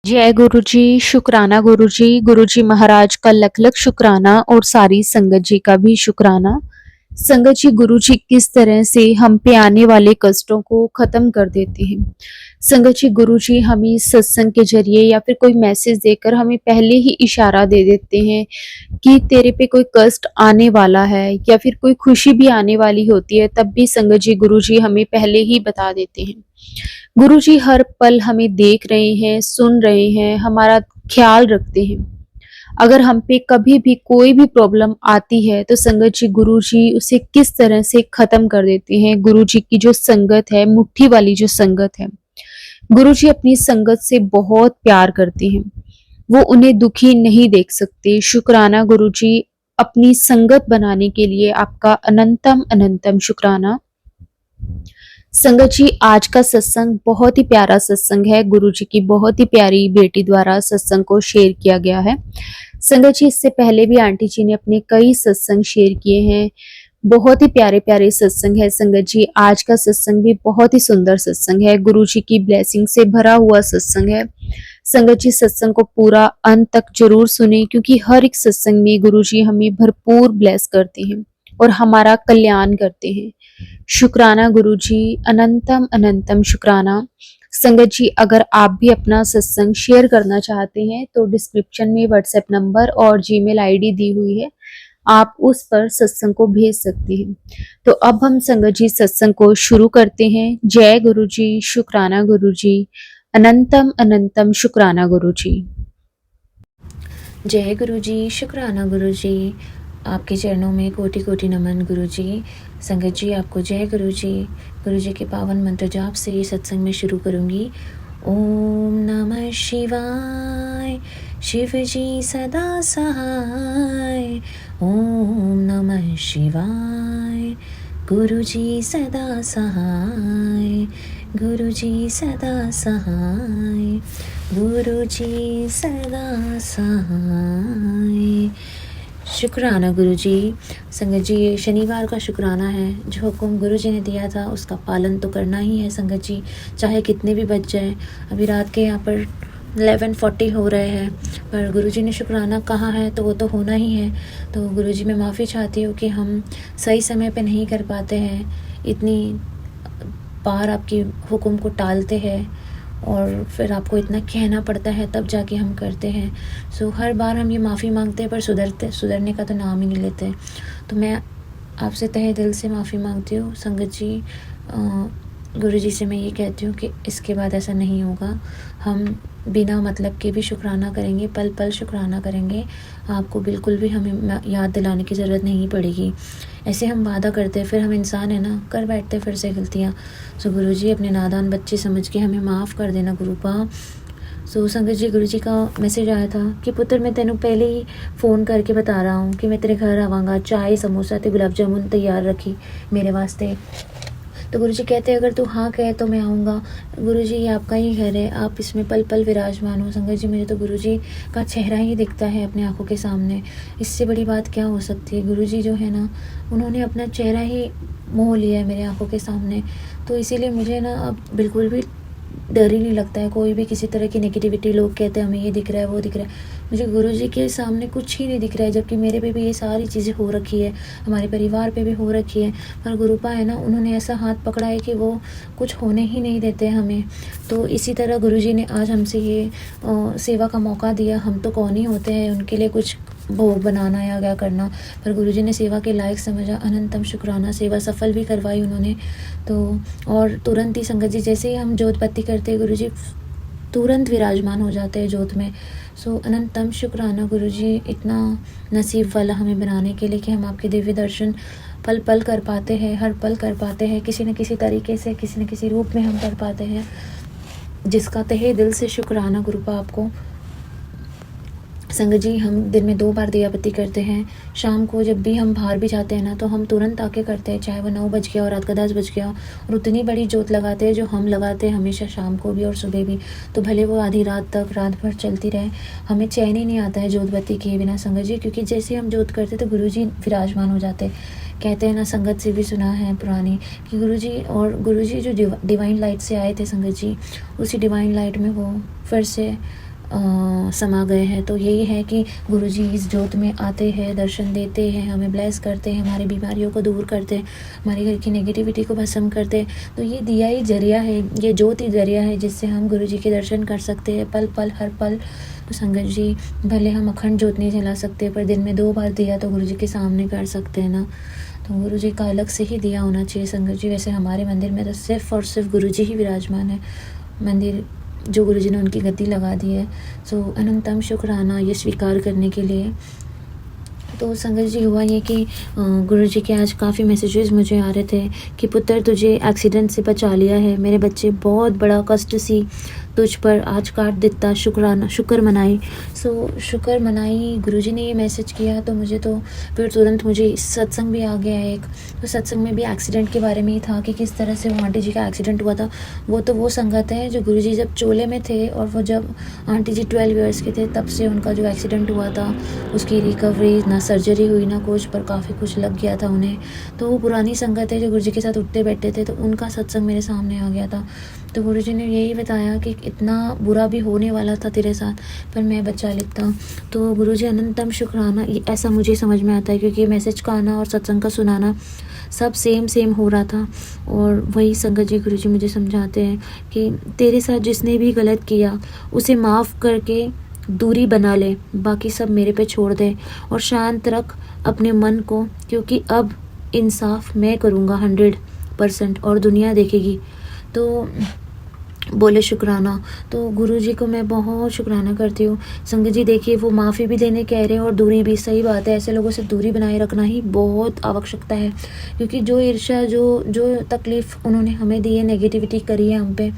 जय गुरु जी, शुक्राना गुरु जी। गुरु जी महाराज का लख लख शुक्राना और सारी संगत जी का भी शुक्राना। संगत जी, गुरु जी किस तरह से हम पे आने वाले कष्टों को खत्म कर देते हैं। संगत जी, गुरु जी हमें सत्संग के जरिए या फिर कोई मैसेज देकर हमें पहले ही इशारा दे देते हैं कि तेरे पे कोई कष्ट आने वाला है या फिर कोई खुशी भी आने वाली होती है, तब भी संगत जी गुरु जी हमें पहले ही बता देते हैं। गुरु जी हर पल हमें देख रहे हैं, सुन रहे हैं, हमारा ख्याल रखते हैं। अगर हम पे कभी भी कोई भी प्रॉब्लम आती है तो संगत जी गुरु जी उसे किस तरह से खत्म कर देते हैं। गुरु जी की जो संगत है, मुट्ठी वाली जो संगत है, गुरु जी अपनी संगत से बहुत प्यार करते हैं। वो उन्हें दुखी नहीं देख सकते। शुक्राना गुरु जी, अपनी संगत बनाने के लिए आपका अनंतम अनंतम शुक्राना। संगत जी, आज का सत्संग बहुत ही प्यारा सत्संग है। गुरु जी की बहुत ही प्यारी बेटी द्वारा सत्संग को शेयर किया गया है। संगत जी, इससे पहले भी आंटी जी ने अपने कई सत्संग शेयर किए हैं। बहुत ही प्यारे प्यारे सत्संग है। संगत जी, आज का सत्संग भी बहुत ही सुंदर सत्संग है। गुरु जी की ब्लेसिंग से भरा हुआ सत्संग है। संगत जी, सत्संग को पूरा अंत तक जरूर सुने, क्योंकि हर एक सत्संग में गुरु जी हमें भरपूर ब्लेस करते हैं और हमारा कल्याण करते हैं। शुक्राना गुरु जी, अनंतम अनंतम शुक्राना। संगत जी, अगर आप भी अपना सत्संग शेयर करना चाहते हैं तो डिस्क्रिप्शन में व्हाट्सएप नंबर और जीमेल आईडी दी हुई है, आप उस पर सत्संग को भेज सकते हैं। तो अब हम संगत जी सत्संग को शुरू करते हैं। जय गुरु जी, शुक्राना गुरु जी, अनंतम अनंतम शुक्राना गुरु जी। जय गुरु जी, शुक्राना गुरु जी। आपके चरणों में कोटि कोटि नमन गुरु जी। संगत जी, आपको जय गुरु जी। गुरु जी के पावन मंत्र जाप से ये सत्संग में शुरू करूँगी। ओम नमः शिवाय, शिव जी सदा सहाय। ओम नमः शिवाय, गुरु जी सदा सहाय। गुरु जी सदा सहाय। गुरु जी सदा सहाय। शुक्राना गुरु जी। संगत जी, ये शनिवार का शुक्राना है। जो हुक्म गुरु जी ने दिया था उसका पालन तो करना ही है संगत जी, चाहे कितने भी बज जाए। अभी रात के यहाँ पर 11:40 हो रहे हैं, पर गुरु जी ने शुक्राना कहा है तो वो तो होना ही है। तो गुरु जी, मैं माफ़ी चाहती हूँ कि हम सही समय पे नहीं कर पाते हैं, इतनी बार आपकी हुक्म को टालते हैं और फिर आपको इतना कहना पड़ता है तब जाके हम करते हैं। सो हर बार हम ये माफ़ी मांगते हैं पर सुधरने का तो नाम ही नहीं लेते। तो मैं आपसे तहे दिल से माफ़ी मांगती हूँ संगत जी। गुरु जी से मैं ये कहती हूँ कि इसके बाद ऐसा नहीं होगा। हम बिना मतलब के भी शुक्राना करेंगे, पल पल शुक्राना करेंगे। आपको बिल्कुल भी हमें याद दिलाने की ज़रूरत नहीं पड़ेगी। ऐसे हम वादा करते हैं, फिर हम इंसान है ना, कर बैठते फिर से गलतियाँ। सो गुरु जी, अपने नादान बच्चे समझ के हमें माफ़ कर देना गुरुपा। सो संगत जी, गुरु जी का मैसेज आया था कि पुत्र, मैं तेनों पहले ही फ़ोन करके बता रहा हूँ कि मैं तेरे घर आवांगा। चाय, समोसा ते गुलाब जामुन तैयार रखी मेरे वास्ते। तो गुरुजी कहते हैं अगर तू हाँ कहे तो मैं आऊँगा। गुरुजी, ये आपका ही घर है, आप इसमें पल पल विराजमान हो। संगत जी, मुझे तो गुरुजी का चेहरा ही दिखता है अपने आँखों के सामने। इससे बड़ी बात क्या हो सकती है। गुरुजी जो है ना, उन्होंने अपना चेहरा ही मोह लिया है मेरे आँखों के सामने। तो इसीलिए मुझे ना अब बिल्कुल भी डर ही नहीं लगता है कोई भी किसी तरह की नेगेटिविटी। लोग कहते हैं हमें ये दिख रहा है, वो दिख रहा है, मुझे गुरुजी के सामने कुछ ही नहीं दिख रहा है। जबकि मेरे पे भी ये सारी चीज़ें हो रखी है, हमारे परिवार पे भी हो रखी है, पर गुरुपा है ना, उन्होंने ऐसा हाथ पकड़ा है कि वो कुछ होने ही नहीं देते हमें। तो इसी तरह गुरुजी ने आज हमसे ये सेवा का मौका दिया। हम तो कौन ही होते हैं उनके लिए कुछ भोग बनाना या क्या करना, पर गुरुजी ने सेवा के लायक समझा। अनंतम शुक्राना, सेवा सफल भी करवाई उन्होंने। तो और तुरंत ही संगत जी, जैसे ही हम जोत बत्ती करते हैं, गुरुजी तुरंत विराजमान हो जाते हैं जोत में। सो अनंतम शुक्राना गुरुजी, इतना नसीब वाला हमें बनाने के लिए कि हम आपके दिव्य दर्शन पल पल कर पाते हैं, हर पल कर पाते हैं, किसी न किसी तरीके से, किसी न किसी रूप में हम कर पाते हैं, जिसका तहे दिल से शुक्राना गुरुपा आपको। संगत जी, हम दिन में 2 बार दिया बत्ती करते हैं। शाम को जब भी हम बाहर भी जाते हैं ना, तो हम तुरंत आके करते हैं, चाहे वो 9 बज गया और रात का 10 बज गया। और उतनी बड़ी जोत लगाते हैं जो हम लगाते हैं हमेशा, शाम को भी और सुबह भी। तो भले वो आधी रात तक, रात भर चलती रहे, हमें चैन ही नहीं आता है जोत बत्ती किए बिना संगत जी। क्योंकि जैसे हम जोत करते तो गुरु जी विराजमान हो जाते। कहते हैं ना, संगत से भी सुना है पुरानी कि गुरु जी जो डिवाइन लाइट से आए थे संगत जी, उसी डिवाइन लाइट में वो फिर से समा गए हैं। तो यही है कि गुरुजी इस ज्योत में आते हैं, दर्शन देते हैं, हमें ब्लेस करते हैं, हमारी बीमारियों को दूर करते हैं, हमारे घर की नेगेटिविटी को भस्म करते हैं। तो ये दिया ही जरिया है, ये ज्योत ही जरिया है जिससे हम गुरुजी के दर्शन कर सकते हैं पल पल, हर पल। तो संगत जी, भले हम अखंड ज्योत नहीं जला सकते, पर दिन में 2 बार दिया तो गुरुजी के सामने कर सकते हैं ना। तो गुरुजी का अलग से ही दिया होना चाहिए संगत जी। वैसे हमारे मंदिर में तो सिर्फ और सिर्फ गुरुजी ही विराजमान है। मंदिर जो गुरुजी ने उनकी गद्दी लगा दी है। सो अनंतम शुक्राना ये स्वीकार करने के लिए। तो संगत जी, हुआ ये कि गुरुजी के आज काफ़ी मैसेजेस मुझे आ रहे थे कि पुत्र तुझे एक्सीडेंट से बचा लिया है, मेरे बच्चे बहुत बड़ा कष्ट सी तुझ पर आज काट देता, शुक्र मनाई। सो शुक्र मनाई, गुरुजी ने ये मैसेज किया तो मुझे तो फिर तुरंत मुझे सत्संग भी आ गया एक। तो सत्संग में भी एक्सीडेंट के बारे में ही था कि किस तरह से वो आंटी जी का एक्सीडेंट हुआ था। वो तो वो संगत है जो गुरुजी जब चोले में थे और वो जब आंटी जी 12 ईयर्स के थे तब से उनका जो एक्सीडेंट हुआ था उसकी रिकवरी, ना सर्जरी हुई ना कुछ, पर काफ़ी कुछ लग गया था उन्हें। तो वो पुरानी संगत है जो गुरुजी के साथ उठते बैठते थे, तो उनका सत्संग मेरे सामने आ गया था। तो गुरुजी ने यही बताया कि इतना बुरा भी होने वाला था तेरे साथ, पर मैं बचा लेता। तो गुरुजी अनंतम शुक्राना, ये ऐसा मुझे समझ में आता है क्योंकि मैसेज का आना और सत्संग का सुनाना सब सेम हो रहा था। और वही संगत जी गुरुजी मुझे समझाते हैं कि तेरे साथ जिसने भी गलत किया उसे माफ़ करके दूरी बना ले, बाकी सब मेरे पे छोड़ दे और शांत रख अपने मन को, क्योंकि अब इंसाफ मैं करूँगा 100% और दुनिया देखेगी। तो बोले शुक्राना। तो गुरुजी को मैं बहुत शुक्राना करती हूँ। संगत जी देखिए, वो माफ़ी भी देने कह रहे हैं और दूरी भी, सही बात है, ऐसे लोगों से दूरी बनाए रखना ही बहुत आवश्यकता है। क्योंकि जो ईर्ष्या, जो तकलीफ़ उन्होंने हमें दी है, नेगेटिविटी करी है हम पे,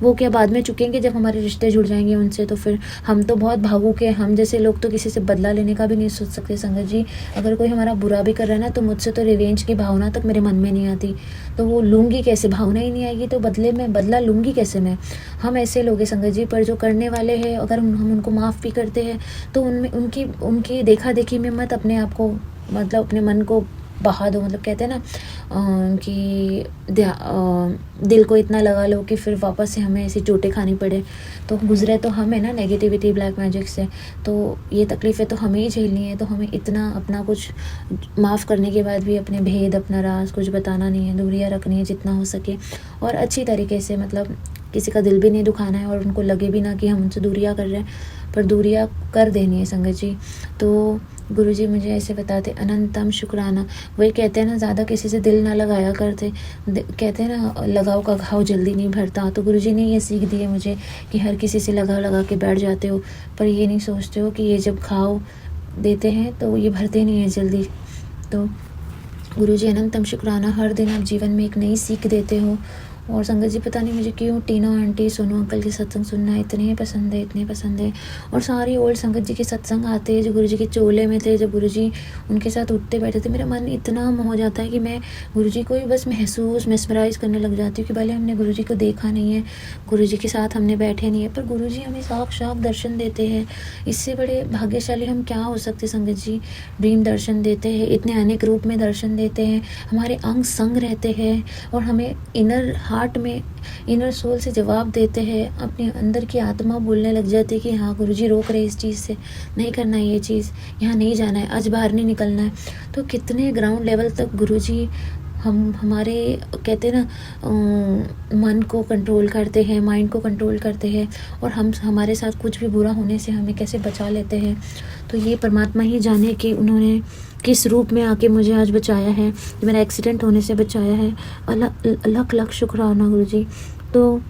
वो क्या बाद में चुकेंगे जब हमारे रिश्ते जुड़ जाएंगे उनसे। तो फिर हम तो बहुत भावुक है, हम जैसे लोग तो किसी से बदला लेने का भी नहीं सोच सकते संगत जी। अगर कोई हमारा बुरा भी कर रहा है ना, तो मुझसे तो रिवेंज की भावना तक मेरे मन में नहीं आती। तो वो लूँगी कैसे, भावना ही नहीं आएगी तो बदले में बदला लूँगी कैसे मैं। हम ऐसे लोग हैं संगत जी। पर जो करने वाले हैं, अगर हम उनको माफ़ भी करते हैं तो उनमें उनकी देखा देखी में मत अपने आप को, मतलब अपने मन को बहा दो। मतलब कहते हैं ना कि दिल को इतना लगा लो कि फिर वापस से हमें ऐसी चोटें खानी पड़े। तो गुजरे तो हमें ना नेगेटिविटी, ब्लैक मैजिक से, तो ये तकलीफ़ें तो हमें ही झेलनी है। तो हमें इतना अपना कुछ माफ़ करने के बाद भी अपने भेद, अपना राज कुछ बताना नहीं है, दूरियाँ रखनी है जितना हो सके, और अच्छी तरीके से, मतलब किसी का दिल भी नहीं दुखाना है और उनको लगे भी ना कि हम उनसे दूरियाँ कर रहे हैं, पर दूरियाँ कर देनी है संगत जी। तो गुरुजी मुझे ऐसे बताते, अनंतम शुक्राना। वही कहते हैं ना, ज़्यादा किसी से दिल ना लगाया करते, कहते हैं ना लगाव का घाव जल्दी नहीं भरता। तो गुरुजी ने ये सीख दी है मुझे कि हर किसी से लगाव लगा के बैठ जाते हो, पर ये नहीं सोचते हो कि ये जब घाव देते हैं तो ये भरते नहीं है जल्दी। तो गुरुजी अनंतम शुक्राना, हर दिन आप जीवन में एक नई सीख देते हो। और संगत जी, पता नहीं मुझे क्यों टीना आंटी, सोनू अंकल के सत्संग सुनना इतने पसंद है। और सारी ओल्ड संगत जी के सत्संग आते हैं जो गुरुजी के चोले में थे, जब गुरुजी उनके साथ उठते बैठे थे, मेरा मन इतना मोह जाता है कि मैं गुरुजी को ही बस मेस्मराइज करने लग जाती हूँ कि भले हमने गुरुजी को देखा नहीं है, गुरुजी के साथ हमने बैठे नहीं है, पर गुरुजी हमें साफ दर्शन देते हैं। इससे बड़े भाग्यशाली हम क्या हो सकते संगत जी। ड्रीम दर्शन देते हैं, इतने अनेक रूप में दर्शन देते हैं, हमारे अंग संग रहते हैं और हमें इनर हार्ट में, इनर सोल से जवाब देते हैं। अपने अंदर की आत्मा बोलने लग जाती है कि हाँ गुरुजी रोक रहे इस चीज़ से, नहीं करना है ये चीज़, यहाँ नहीं जाना है, आज बाहर नहीं निकलना है। तो कितने ग्राउंड लेवल तक गुरुजी हमारे कहते हैं ना मन को कंट्रोल करते हैं, माइंड को कंट्रोल करते हैं, और हमारे साथ कुछ भी बुरा होने से हमें कैसे बचा लेते हैं। तो ये परमात्मा ही जाने कि उन्होंने किस रूप में आके मुझे आज बचाया है, मेरा एक्सीडेंट होने से बचाया है। लाख शुक्राना गुरुजी। तो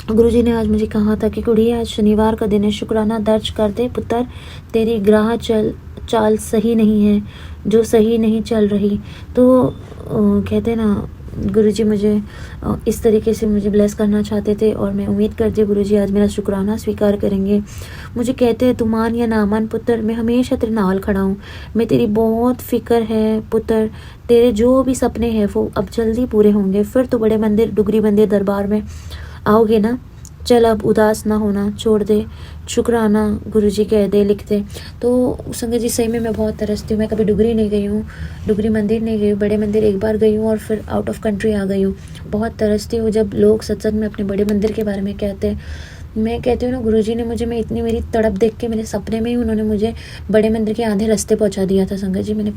गुरुजी ने आज मुझे कहा था कि कुड़ी आज शनिवार का दिन है, शुक्राना दर्ज कर दे पुत्र, तेरी ग्राह चाल सही नहीं है, जो सही नहीं चल रही। तो कहते हैं ना गुरुजी मुझे इस तरीके से मुझे ब्लेस करना चाहते थे, और मैं उम्मीद करती हूँ गुरुजी आज मेरा शुक्राना स्वीकार करेंगे। मुझे कहते हैं तू मान या ना मान पुत्र, मैं हमेशा तेरे नाल खड़ा हूँ, मैं तेरी बहुत फिक्र है पुत्र। तेरे जो भी सपने हैं वो अब जल्दी पूरे होंगे, फिर तो बड़े मंदिर, डुगरी मंदिर दरबार में आओगे ना। चल अब उदास ना होना छोड़ दे, शुक्राना गुरुजी कह दे, लिख दे। तो संगत जी सही में मैं बहुत तरसती हूँ। मैं कभी डुगरी नहीं गई हूँ, डुगरी मंदिर नहीं गई हूँ, बड़े मंदिर एक बार गई हूँ और फिर आउट ऑफ कंट्री आ गई हूँ। बहुत तरसती हूँ जब लोग सत्संग में अपने बड़े मंदिर के बारे में कहते हैं। मैं कहती हूँ ना, गुरुजी ने मुझे, मैं इतनी मेरी तड़प देख के, मेरे सपने में ही उन्होंने मुझे बड़े मंदिर के आधे रास्ते पहुँचा दिया था संगत जी। मैंने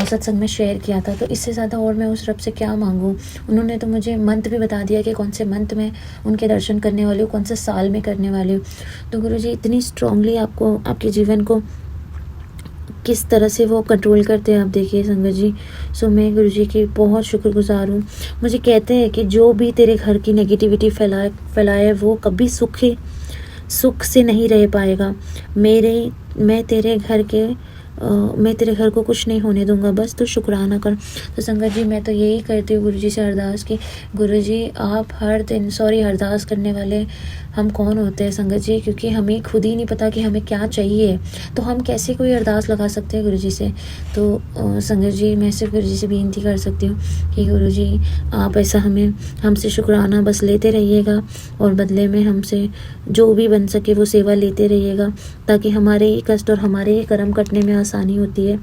सत्संग में शेयर किया था, तो इससे ज़्यादा और मैं उस रब से क्या मांगूँ। उन्होंने तो मुझे मंत्र भी बता दिया कि कौन से मंत्र में उनके दर्शन करने वाली हूँ, कौन से साल में करने वाली हूँ। तो गुरुजी इतनी स्ट्रांगली आपको, आपके जीवन को किस तरह से वो कंट्रोल करते हैं, आप देखिए संगत जी। सो मैं गुरुजी की बहुत शुक्रगुजार हूँ। मुझे कहते हैं कि जो भी तेरे घर की नेगेटिविटी फैलाए वो कभी सुख से नहीं रह पाएगा। मैं तेरे घर के मैं तेरे घर को कुछ नहीं होने दूंगा, बस तू शुक्राना कर। तो संगत जी, मैं तो यही करती हूँ गुरुजी से अरदास की, गुरुजी आप हर दिन, अरदास करने वाले हम कौन होते हैं संगत जी, क्योंकि हमें खुद ही नहीं पता कि हमें क्या चाहिए, तो हम कैसे कोई अरदास लगा सकते हैं गुरुजी से। तो संगत जी, मैं सिर्फ गुरुजी से विनती कर सकती हूँ कि गुरुजी आप ऐसा हमसे शुक्राना बस लेते रहिएगा, और बदले में हमसे जो भी बन सके वो सेवा लेते रहिएगा, ताकि हमारे ही कष्ट और हमारे ही कर्म कटने में आसानी होती है।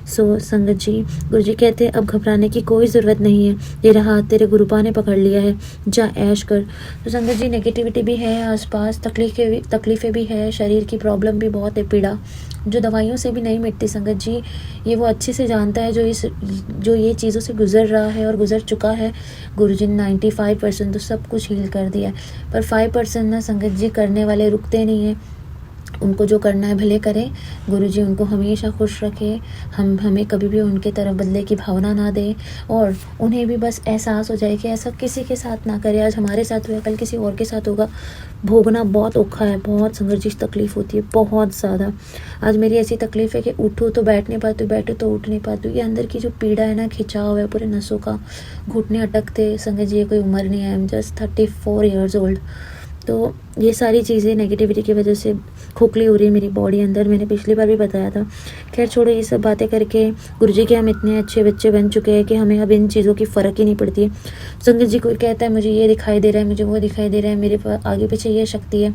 सो संगत जी, गुरुजी कहते हैं अब घबराने की कोई ज़रूरत नहीं है, तेरा हाथ तेरे गुरुपा ने पकड़ लिया है, जा ऐश कर। तो संगत जी, नेगेटिविटी भी है आसपास, तकलीफ़ें भी है, शरीर की प्रॉब्लम भी बहुत है, पीड़ा जो दवाइयों से भी नहीं मिटती संगत जी। ये वो अच्छे से जानता है जो ये चीज़ों से गुजर रहा है और गुजर चुका है। गुरुजी ने 95% तो सब कुछ हील कर दिया है, पर 5% ना संगत जी करने वाले रुकते नहीं हैं। उनको जो करना है भले करें, गुरुजी उनको हमेशा खुश रखे, हमें कभी भी उनके तरफ बदले की भावना ना दे, और उन्हें भी बस एहसास हो जाए कि ऐसा किसी के साथ ना करे। आज हमारे साथ हुआ, कल किसी और के साथ होगा। भोगना बहुत औखा है, बहुत संघर्ष तकलीफ होती है, बहुत ज़्यादा। आज मेरी ऐसी तकलीफ है कि उठूँ तो बैठ नहीं पाती, बैठूँ तो उठ नहीं पाती। ये अंदर की जो पीड़ा है ना, खिंचाव है पूरे नसों का, घुटने अटकते। संगत जी, ये कोई उम्र नहीं है, I am just 34 years old. तो ये सारी चीज़ें नेगेटिविटी की वजह से खोखली हो रही है मेरी बॉडी अंदर। मैंने पिछली बार भी बताया था। खैर छोड़ो, ये सब बातें करके गुरुजी के हम इतने अच्छे बच्चे बन चुके हैं कि हमें अब इन चीज़ों की फ़र्क ही नहीं पड़ती है। संगत जी, कोई कहता है मुझे ये दिखाई दे रहा है, मुझे वो दिखाई दे रहा है, मेरे आगे पीछे ये शक्ति है।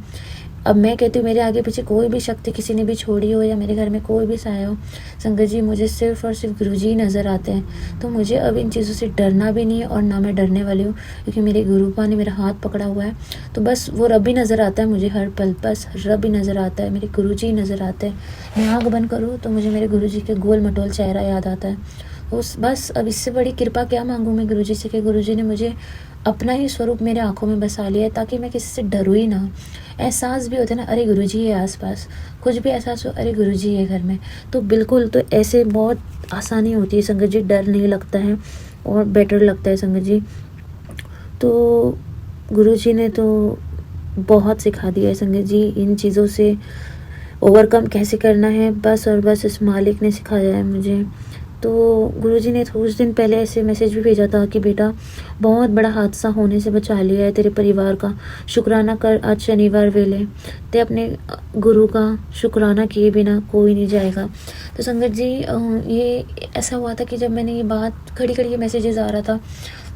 अब मैं कहती हूँ, मेरे आगे पीछे कोई भी शक्ति किसी ने भी छोड़ी हो, या मेरे घर में कोई भी साया हो, संगत जी मुझे सिर्फ और सिर्फ गुरुजी ही नज़र आते हैं। तो मुझे अब इन चीज़ों से डरना भी नहीं है, और ना मैं डरने वाली हूँ, क्योंकि मेरे गुरुपा ने मेरा हाथ पकड़ा हुआ है। तो बस वो रब ही नज़र आता है मुझे हर पल, बस रब ही नज़र आता है, मेरे गुरुजी ही नज़र आते हैं। मैं आँख बंद करूँ तो मुझे मेरे गुरुजी के गोल मटोल चेहरा याद आता है। बस अब इससे बड़ी कृपा क्या मांगूँ मैं गुरुजी से, कि गुरुजी ने मुझे अपना ही स्वरूप मेरे आँखों में बसा लिया है, ताकि मैं किसी से डरूँ ही ना। एहसास भी होता है ना, अरे गुरुजी है आसपास, कुछ भी एहसास हो, अरे गुरुजी है घर में, तो बिल्कुल, तो ऐसे बहुत आसानी होती है संगत जी, डर नहीं लगता है और बेटर लगता है संगत जी। तो गुरुजी ने तो बहुत सिखा दिया है संगत जी, इन चीज़ों से ओवरकम कैसे करना है, बस और बस इस मालिक ने सिखाया है मुझे। तो गुरुजी ने कुछ दिन पहले ऐसे मैसेज भी भेजा था कि बेटा, बहुत बड़ा हादसा होने से बचा लिया है तेरे परिवार का, शुक्राना कर आज शनिवार वेले, ते अपने गुरु का शुक्राना किए बिना कोई नहीं जाएगा। तो संगत जी, ये ऐसा हुआ था कि जब मैंने ये बात खड़ी खड़ी ये मैसेजेस आ रहा था,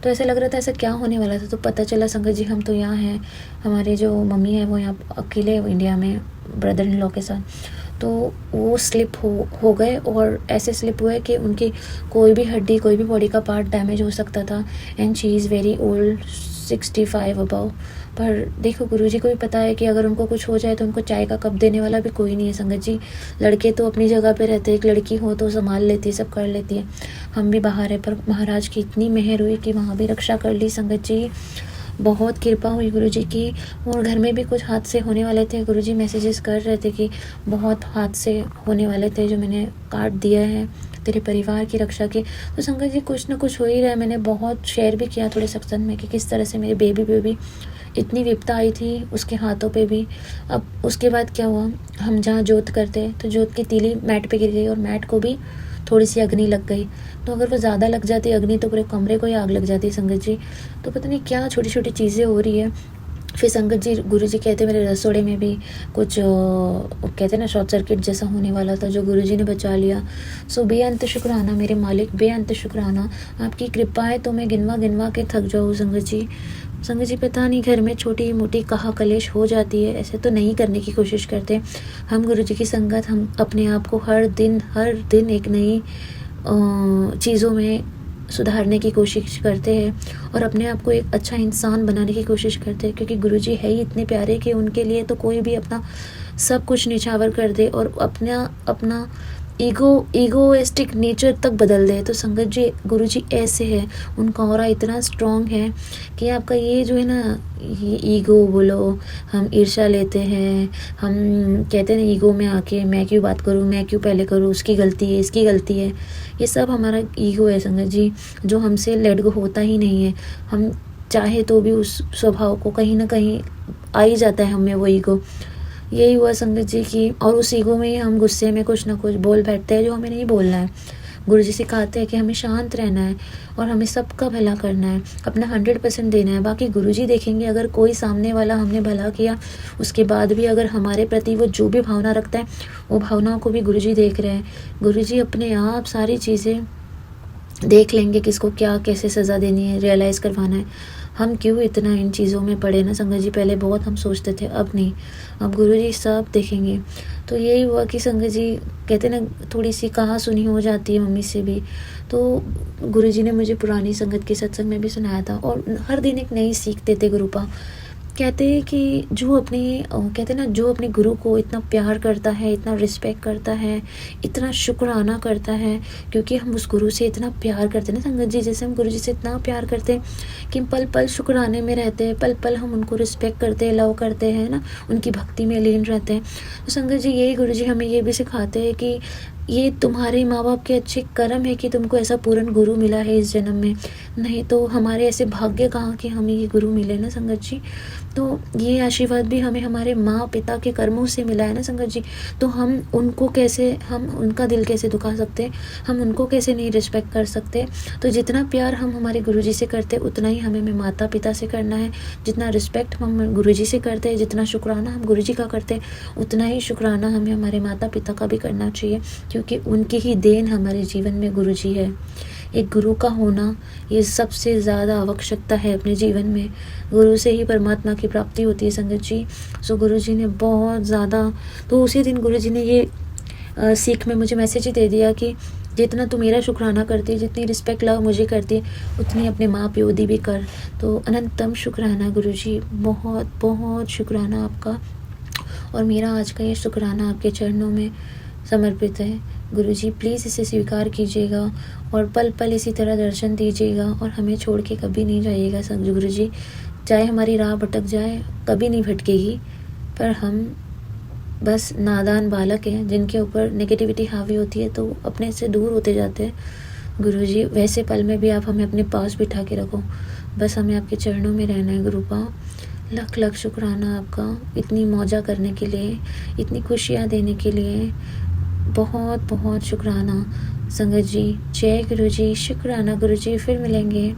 तो ऐसा लग रहा था ऐसा क्या होने वाला था। तो पता चला संगत जी, हम तो यहाँ हैं, हमारे जो मम्मी है वो यहाँ अकेले इंडिया में ब्रदर इन लॉ के साथ, तो वो स्लिप हो गए, और ऐसे स्लिप हुए कि उनकी कोई भी हड्डी, कोई भी बॉडी का पार्ट डैमेज हो सकता था। And she is very old, 65 above. पर देखो, गुरुजी को भी पता है कि अगर उनको कुछ हो जाए तो उनको चाय का कप देने वाला भी कोई नहीं है संगत जी। लड़के तो अपनी जगह पे रहते, एक लड़की हो तो संभाल लेती है, सब कर लेती है। हम भी बाहर है, पर महाराज की इतनी मेहर हुई कि वहाँ भी रक्षा कर ली संगत जी। बहुत कृपा हुई गुरुजी की। और घर में भी कुछ हादसे होने वाले थे, गुरुजी मैसेजेस कर रहे थे कि बहुत हादसे होने वाले थे, जो मैंने काट दिया है तेरे परिवार की रक्षा के। तो संगत जी, कुछ ना कुछ हो ही रहा है। मैंने बहुत शेयर भी किया थोड़े सत्संग में कि किस तरह से मेरे बेबी पे भी इतनी विपदा आई थी, उसके हाथों पे भी। अब उसके बाद क्या हुआ, हम जहाँ जोत करते तो जोत की तीली मैट पे गिर गई, और मैट को भी थोड़ी सी अग्नि लग गई। तो अगर वो ज़्यादा लग जाती अग्नि तो पूरे कमरे को ही आग लग जाती संगत जी। तो पता नहीं क्या छोटी छोटी चीज़ें हो रही है। फिर संगत जी, गुरुजी कहते मेरे रसोड़े में भी कुछ कहते ना शॉर्ट सर्किट जैसा होने वाला था, जो गुरुजी ने बचा लिया। सो बेअंत शुक्राना मेरे मालिक, बेअंत शुक्राना, आपकी कृपा है तो मैं गिनवा गिनवा के थक जाऊँ संगत जी। संगत जी, पता नहीं घर में छोटी मोटी कहा कलेश हो जाती है, ऐसे तो नहीं करने की कोशिश करते हम गुरुजी की संगत। हम अपने आप को हर दिन एक नई चीज़ों में सुधारने की कोशिश करते हैं और अपने आप को एक अच्छा इंसान बनाने की कोशिश करते हैं, क्योंकि गुरुजी है ही इतने प्यारे कि उनके लिए तो कोई भी अपना सब कुछ निछावर कर दे और अपना ईगोइस्टिक नेचर तक बदल दे। तो संगत जी, गुरुजी ऐसे है, उनका ऑरा इतना स्ट्रॉन्ग है कि आपका ये जो है ना, ये ईगो बोलो, हम ईर्ष्या लेते हैं, हम कहते हैं ना ईगो में आके मैं क्यों बात करूँ, मैं क्यों पहले करूँ, उसकी गलती है, इसकी गलती है, ये सब हमारा ईगो है संगत जी, जो हमसे लेट गो होता ही नहीं है। हम चाहे तो भी उस स्वभाव को कहीं ना कहीं आ ही जाता है हमें वो ईगो। यही हुआ संगत जी की, और उस ईगो में ही हम गुस्से में कुछ ना कुछ बोल बैठते हैं जो हमें नहीं बोलना है। गुरुजी सिखाते हैं कि हमें शांत रहना है और हमें सबका भला करना है, अपना 100% देना है। बाकी गुरुजी देखेंगे, अगर कोई सामने वाला हमने भला किया उसके बाद भी अगर हमारे प्रति वो जो भी भावना रखता है, वो भावनाओं को भी गुरुजी देख रहे हैं। गुरुजी अपने आप सारी चीज़ें देख लेंगे, किसको क्या कैसे सज़ा देनी है, रियलाइज़ करवाना है। हम क्यों इतना इन चीज़ों में पड़े ना संगत जी, पहले बहुत हम सोचते थे, अब नहीं, अब गुरुजी सब देखेंगे। तो यही हुआ कि संगत जी कहते ना, थोड़ी सी कहा सुनी हो जाती है मम्मी से भी, तो गुरुजी ने मुझे पुरानी संगत के सत्संग में भी सुनाया था और हर दिन एक नई सीख देते गुरुपा। कहते हैं कि जो अपने कहते हैं ना, जो अपने गुरु को इतना प्यार करता है, इतना रिस्पेक्ट करता है, इतना शुक्राना करता है, क्योंकि हम उस गुरु से इतना प्यार करते हैं ना संगत जी, जैसे हम गुरु जी से इतना प्यार करते हैं कि पल पल शुक्राने में रहते हैं, पल पल हम उनको रिस्पेक्ट करते हैं, लव करते हैं ना, उनकी भक्ति में लीन रहते हैं। तो संगत जी, यही गुरु जी हमें ये भी सिखाते हैं कि ये तुम्हारे माँ बाप के अच्छे कर्म है कि तुमको ऐसा पूर्ण गुरु मिला है इस जन्म में, नहीं तो हमारे ऐसे भाग्य कहाँ कि हमें ये गुरु मिले ना संगत जी। तो ये आशीर्वाद भी हमें हमारे माँ पिता के कर्मों से मिला है ना संगत जी। तो हम उनको कैसे, हम उनका दिल कैसे दुखा सकते हैं, हम उनको कैसे नहीं रिस्पेक्ट कर सकते। तो जितना प्यार हम हमारे गुरुजी से करते हैं, उतना ही हमें माता पिता से करना है। जितना रिस्पेक्ट हम गुरुजी से करते हैं, जितना शुक्राना हम गुरुजी का करते हैं, उतना ही शुक्राना हमें हमारे माता पिता का भी करना चाहिए, क्योंकि उनकी ही देन हमारे जीवन में गुरुजी है। एक गुरु का होना ये सबसे ज़्यादा आवश्यकता है अपने जीवन में। गुरु से ही परमात्मा की प्राप्ति होती है संगत जी। सो गुरु जी ने बहुत ज़्यादा, तो उसी दिन गुरु जी ने ये सीख में मुझे मैसेज ही दे दिया कि जितना तू मेरा शुक्राना करती है, जितनी रिस्पेक्ट लव मुझे करती है, उतनी अपने माँ प्योदी भी कर। तो अनंतम शुक्राना गुरु जी, बहुत बहुत शुक्राना आपका। और मेरा आज का ये शुक्राना आपके चरणों में समर्पित है। गुरुजी प्लीज़ इसे स्वीकार कीजिएगा और पल पल इसी तरह दर्शन दीजिएगा और हमें छोड़ के कभी नहीं जाइएगा सब गुरुजी। चाहे हमारी राह भटक जाए, कभी नहीं भटकेगी, पर हम बस नादान बालक हैं जिनके ऊपर नेगेटिविटी हावी होती है तो अपने से दूर होते जाते हैं। गुरुजी वैसे पल में भी आप हमें अपने पास बिठा के रखो, बस हमें आपके चरणों में रहना है गुरुपा। लख लख शुक्राना आपका, इतनी मौजा करने के लिए, इतनी खुशियाँ देने के लिए बहुत बहुत शुक्राना संगत जी। जय गुरु जी, शुक्राना गुरु जी, फिर मिलेंगे।